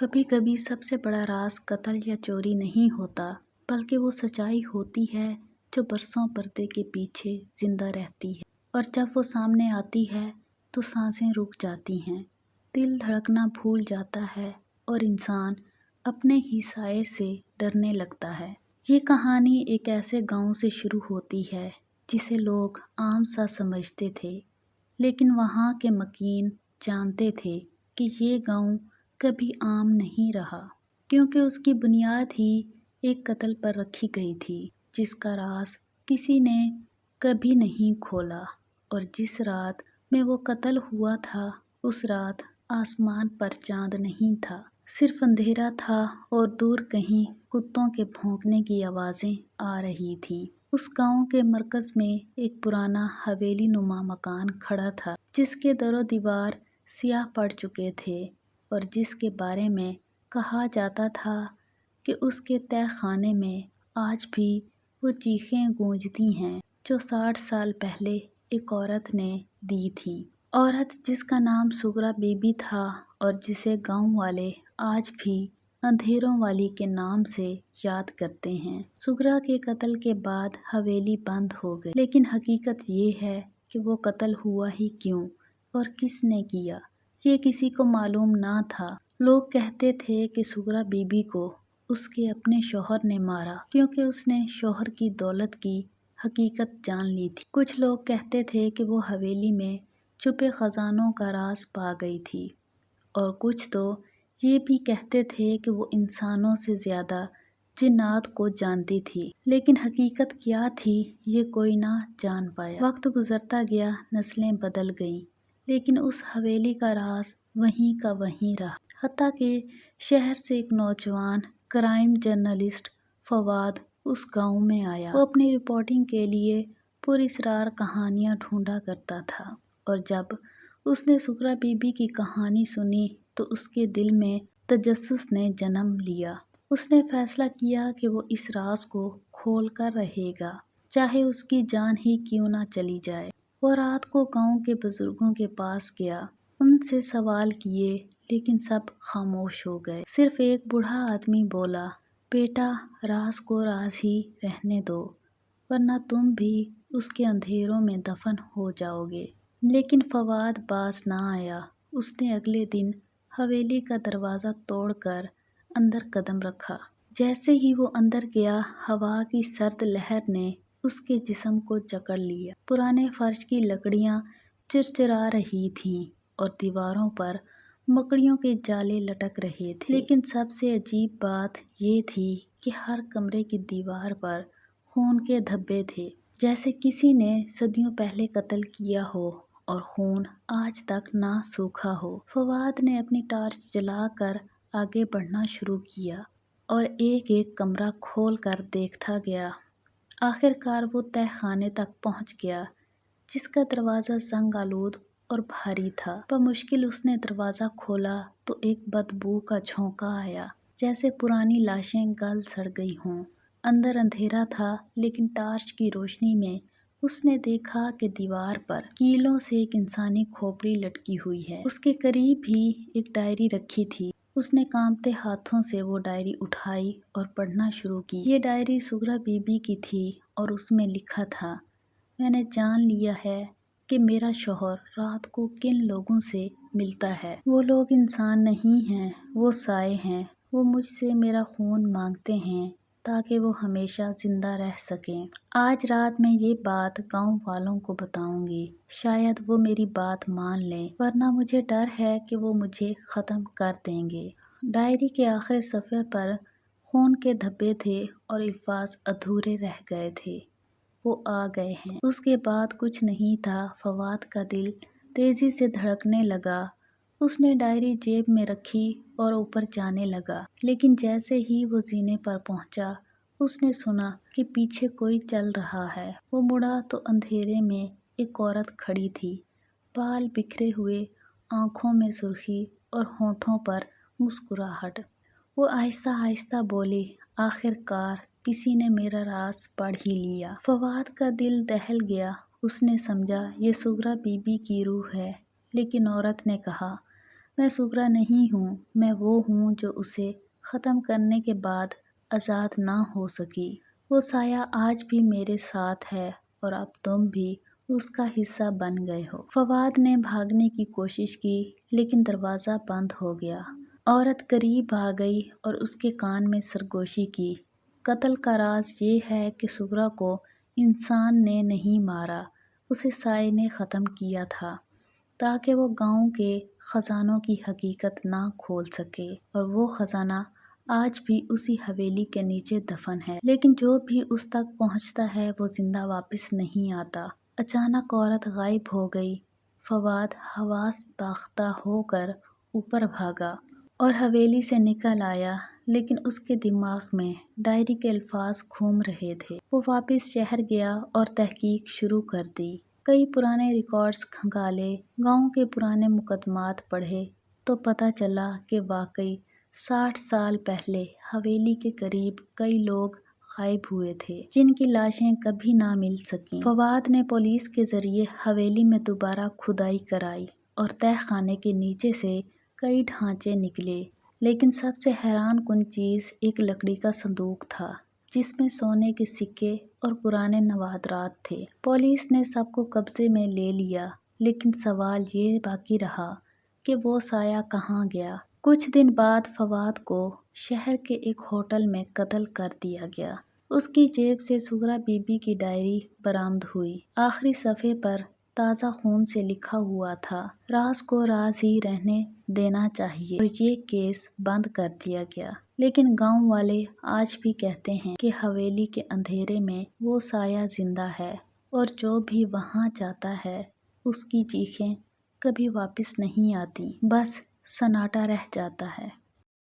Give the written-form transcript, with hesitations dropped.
کبھی کبھی سب سے بڑا راز قتل یا چوری نہیں ہوتا، بلکہ وہ سچائی ہوتی ہے جو برسوں پردے کے پیچھے زندہ رہتی ہے، اور جب وہ سامنے آتی ہے تو سانسیں رک جاتی ہیں، دل دھڑکنا بھول جاتا ہے اور انسان اپنے ہی سائے سے ڈرنے لگتا ہے۔ یہ کہانی ایک ایسے گاؤں سے شروع ہوتی ہے جسے لوگ عام سا سمجھتے تھے، لیکن وہاں کے مکین جانتے تھے کہ یہ گاؤں کبھی عام نہیں رہا، کیونکہ اس کی بنیاد ہی ایک قتل پر رکھی گئی تھی جس کا راز کسی نے کبھی نہیں کھولا، اور جس رات میں وہ قتل ہوا تھا اس رات آسمان پر چاند نہیں تھا، صرف اندھیرا تھا اور دور کہیں کتوں کے بھونکنے کی آوازیں آ رہی تھیں۔ اس گاؤں کے مرکز میں ایک پرانا حویلی نما مکان کھڑا تھا جس کے در و دیوار سیاہ پڑ چکے تھے اور جس کے بارے میں کہا جاتا تھا کہ اس کے تہہ خانے میں آج بھی وہ چیخیں گونجتی ہیں جو 60 سال پہلے ایک عورت نے دی تھی، عورت جس کا نام سغرا بی بی تھا اور جسے گاؤں والے آج بھی اندھیروں والی کے نام سے یاد کرتے ہیں۔ سغرا کے قتل کے بعد حویلی بند ہو گئی، لیکن حقیقت یہ ہے کہ وہ قتل ہوا ہی کیوں اور کس نے کیا، یہ کسی کو معلوم نہ تھا۔ لوگ کہتے تھے کہ سغرا بی بی کو اس کے اپنے شوہر نے مارا کیونکہ اس نے شوہر کی دولت کی حقیقت جان لی تھی۔ کچھ لوگ کہتے تھے کہ وہ حویلی میں چھپے خزانوں کا راز پا گئی تھی، اور کچھ تو یہ بھی کہتے تھے کہ وہ انسانوں سے زیادہ جنات کو جانتی تھی، لیکن حقیقت کیا تھی یہ کوئی نہ جان پایا۔ وقت گزرتا گیا، نسلیں بدل گئیں، لیکن اس حویلی کا راز وہیں کا وہیں رہا، حتیٰ کہ شہر سے ایک نوجوان کرائم جرنلسٹ فواد اس گاؤں میں آیا۔ وہ اپنی رپورٹنگ کے لیے پراسرار کہانیاں ڈھونڈا کرتا تھا، اور جب اس نے سغرا بی بی کی کہانی سنی تو اس کے دل میں تجسس نے جنم لیا۔ اس نے فیصلہ کیا کہ وہ اس راز کو کھول کر رہے گا، چاہے اس کی جان ہی کیوں نہ چلی جائے۔ وہ رات کو گاؤں کے بزرگوں کے پاس گیا، ان سے سوال کیے، لیکن سب خاموش ہو گئے۔ صرف ایک بوڑھا آدمی بولا، بیٹا، راز کو راز ہی رہنے دو، ورنہ تم بھی اس کے اندھیروں میں دفن ہو جاؤ گے۔ لیکن فواد باز نہ آیا۔ اس نے اگلے دن حویلی کا دروازہ توڑ کر اندر قدم رکھا۔ جیسے ہی وہ اندر گیا، ہوا کی سرد لہر نے اس کے جسم کو جکڑ لیا۔ پرانے فرش کی لکڑیاں چرچرا رہی تھیں اور دیواروں پر مکڑیوں کے جالے لٹک رہے تھے، لیکن سب سے عجیب بات یہ تھی کہ ہر کمرے کی دیوار پر خون کے دھبے تھے، جیسے کسی نے صدیوں پہلے قتل کیا ہو اور خون آج تک نہ سوکھا ہو۔ فواد نے اپنی ٹارچ جلا کر آگے بڑھنا شروع کیا اور ایک ایک کمرہ کھول کر دیکھتا گیا۔ آخر کار وہ تہہ خانے تک پہنچ گیا جس کا دروازہ زنگ آلود اور بھاری تھا۔ بمشکل اس نے دروازہ کھولا تو ایک بدبو کا جھونکا آیا، جیسے پرانی لاشیں گل سڑ گئی ہوں۔ اندر اندھیرا تھا، لیکن ٹارچ کی روشنی میں اس نے دیکھا کہ دیوار پر کیلوں سے ایک انسانی کھوپڑی لٹکی ہوئی ہے۔ اس کے قریب ہی ایک ڈائری رکھی تھی۔ اس نے کانپتے ہاتھوں سے وہ ڈائری اٹھائی اور پڑھنا شروع کی۔ یہ ڈائری سغرا بی بی کی تھی اور اس میں لکھا تھا، میں نے جان لیا ہے کہ میرا شوہر رات کو کن لوگوں سے ملتا ہے۔ وہ لوگ انسان نہیں ہیں، وہ سائے ہیں۔ وہ مجھ سے میرا خون مانگتے ہیں تاکہ وہ ہمیشہ زندہ رہ سکیں۔ آج رات میں یہ بات گاؤں والوں کو بتاؤں گی، شاید وہ میری بات مان لیں، ورنہ مجھے ڈر ہے کہ وہ مجھے ختم کر دیں گے۔ ڈائری کے آخری صفحے پر خون کے دھبے تھے اور الفاظ ادھورے رہ گئے تھے، وہ آ گئے ہیں۔ اس کے بعد کچھ نہیں تھا۔ فواد کا دل تیزی سے دھڑکنے لگا۔ اس نے ڈائری جیب میں رکھی اور اوپر جانے لگا، لیکن جیسے ہی وہ زینے پر پہنچا اس نے سنا کہ پیچھے کوئی چل رہا ہے۔ وہ مڑا تو اندھیرے میں ایک عورت کھڑی تھی، بال بکھرے ہوئے، آنکھوں میں سرخی اور ہونٹوں پر مسکراہٹ۔ وہ آہستہ آہستہ بولی، آخر کار کسی نے میرا راز پڑھ ہی لیا۔ فواد کا دل دہل گیا۔ اس نے سمجھا یہ سغرا بی بی کی روح ہے، لیکن عورت نے کہا، میں سغرا نہیں ہوں، میں وہ ہوں جو اسے ختم کرنے کے بعد آزاد نہ ہو سکی۔ وہ سایہ آج بھی میرے ساتھ ہے اور اب تم بھی اس کا حصہ بن گئے ہو۔ فواد نے بھاگنے کی کوشش کی لیکن دروازہ بند ہو گیا۔ عورت قریب آ گئی اور اس کے کان میں سرگوشی کی۔ قتل کا راز یہ ہے کہ سغرا کو انسان نے نہیں مارا، اسے سائے نے ختم کیا تھا تاکہ وہ گاؤں کے خزانوں کی حقیقت نہ کھول سکے، اور وہ خزانہ آج بھی اسی حویلی کے نیچے دفن ہے، لیکن جو بھی اس تک پہنچتا ہے وہ زندہ واپس نہیں آتا۔ اچانک عورت غائب ہو گئی۔ فواد حواس باختہ ہو کر اوپر بھاگا اور حویلی سے نکل آیا، لیکن اس کے دماغ میں ڈائری کے الفاظ گھوم رہے تھے۔ وہ واپس شہر گیا اور تحقیق شروع کر دی۔ کئی پرانے ریکارڈز کھنگالے، گاؤں کے پرانے مقدمات پڑھے تو پتہ چلا کہ واقعی 60 سال پہلے حویلی کے قریب کئی لوگ غائب ہوئے تھے جن کی لاشیں کبھی نہ مل سکیں۔ فواد نے پولیس کے ذریعے حویلی میں دوبارہ کھدائی کرائی اور تہہ خانے کے نیچے سے کئی ڈھانچے نکلے، لیکن سب سے حیران کن چیز ایک لکڑی کا صندوق تھا جس میں سونے کے سکے اور پرانے نوادرات تھے۔ پولیس نے سب کو قبضے میں لے لیا، لیکن سوال یہ باقی رہا کہ وہ سایہ کہاں گیا۔ کچھ دن بعد فواد کو شہر کے ایک ہوٹل میں قتل کر دیا گیا۔ اس کی جیب سے سغرا بی بی کی ڈائری برآمد ہوئی۔ آخری صفحے پر تازہ خون سے لکھا ہوا تھا، راز کو راز ہی رہنے دینا چاہیے، اور یہ کیس بند کر دیا گیا۔ لیکن گاؤں والے آج بھی کہتے ہیں کہ حویلی کے اندھیرے میں وہ سایہ زندہ ہے، اور جو بھی وہاں جاتا ہے اس کی چیخیں کبھی واپس نہیں آتی، بس سناٹا رہ جاتا ہے۔